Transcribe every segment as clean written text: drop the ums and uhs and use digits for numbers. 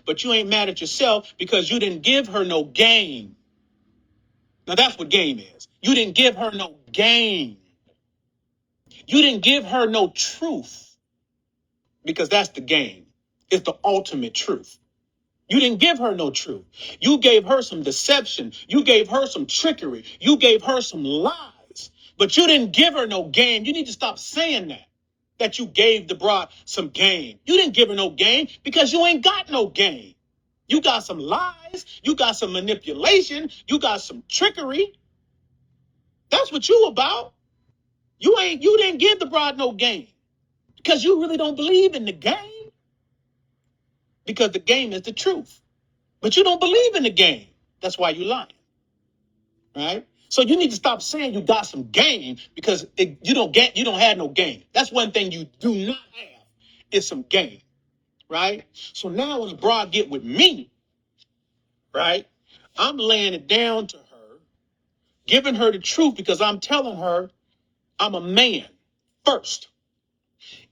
but you ain't mad at yourself because you didn't give her no game. Now that's what game is. You didn't give her no game. You didn't give her no truth, because that's the game. It's the ultimate truth. You didn't give her no truth. You gave her some deception. You gave her some trickery. You gave her some lies, but you didn't give her no game. You need to stop saying that you gave the broad some game. You didn't give her no game because you ain't got no game. You got some lies. You got some manipulation. You got some trickery. That's what you about. You didn't give the broad no game because you really don't believe in the game, because the game is the truth. But you don't believe in the game. That's why you're lying. Right? So you need to stop saying you got some game, because you don't have no game. That's one thing you do not have, is some game. Right? So now when a broad get with me, right, I'm laying it down to her, giving her the truth, because I'm telling her I'm a man first.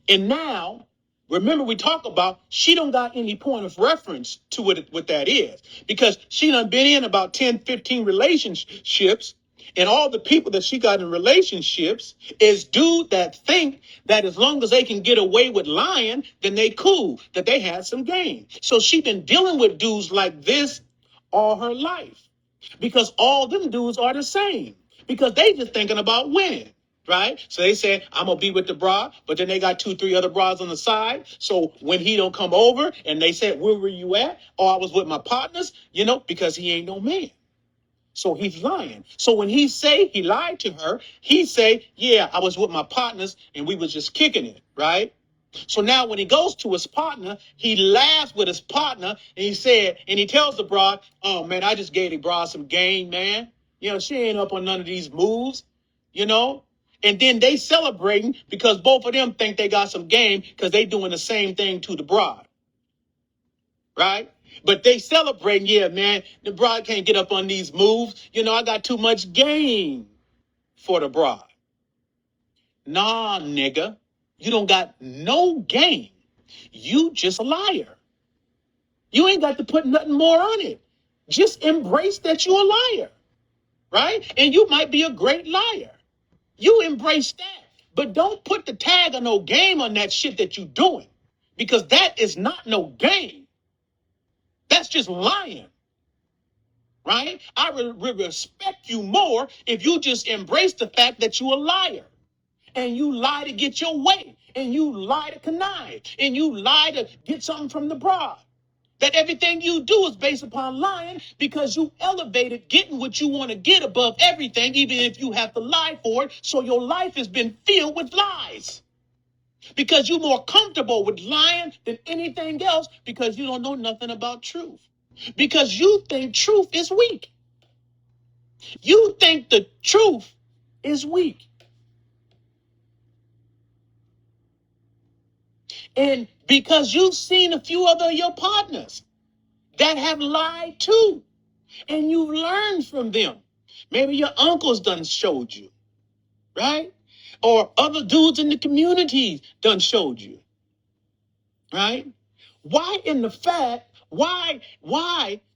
And now, remember, we talk about she don't got any point of reference to what that is, because she done been in about 10, 15 relationships, and all the people that she got in relationships is dudes that think that as long as they can get away with lying, then they cool, that they had some game. So she been dealing with dudes like this all her life, because all them dudes are the same, because they just thinking about winning. Right? So they said, I'm going to be with the bra, but then they got 2, 3 other bras on the side. So when he don't come over and they said, where were you at? Oh, I was with my partners, because he ain't no man. So he's lying. So when he say he lied to her, he say, yeah, I was with my partners and we was just kicking it. Right? So now when he goes to his partner, he laughs with his partner and he tells the broad, oh man, I just gave the broad some game, man. She ain't up on none of these moves, And then they celebrating because both of them think they got some game, because they doing the same thing to the broad. Right? But they celebrating, yeah, man, the broad can't get up on these moves. I got too much game for the broad. Nah, nigga, you don't got no game. You just a liar. You ain't got to put nothing more on it. Just embrace that you're a liar. Right? And you might be a great liar. You embrace that. But don't put the tag of no game on that shit that you doing, because that is not no game. That's just lying. Right? I respect you more if you just embrace the fact that you a liar, and you lie to get your way, and you lie to connive, and you lie to get something from the broad. That everything you do is based upon lying, because you elevated getting what you want to get above everything, even if you have to lie for it. So your life has been filled with lies, because you're more comfortable with lying than anything else, because you don't know nothing about truth, because you think truth is weak. You think the truth is weak. And because you've seen a few other of your partners that have lied too, and you've learned from them. Maybe your uncles done showed you, right? Or other dudes in the community done showed you, right? Why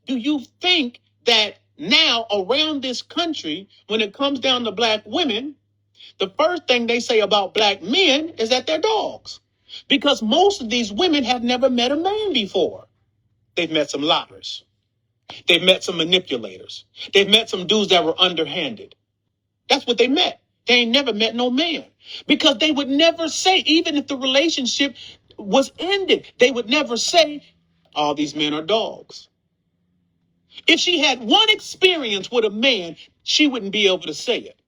do you think that now around this country, when it comes down to black women, the first thing they say about black men is that they're dogs? Because most of these women have never met a man before. They've met some liars. They've met some manipulators. They've met some dudes that were underhanded. That's what they met. They ain't never met no man. Because they would never say, even if the relationship was ended, they would never say, all these men are dogs. If she had one experience with a man, she wouldn't be able to say it.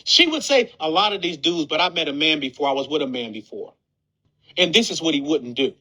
She would say, a lot of these dudes, but I met a man before, I was with a man before, and this is what he wouldn't do.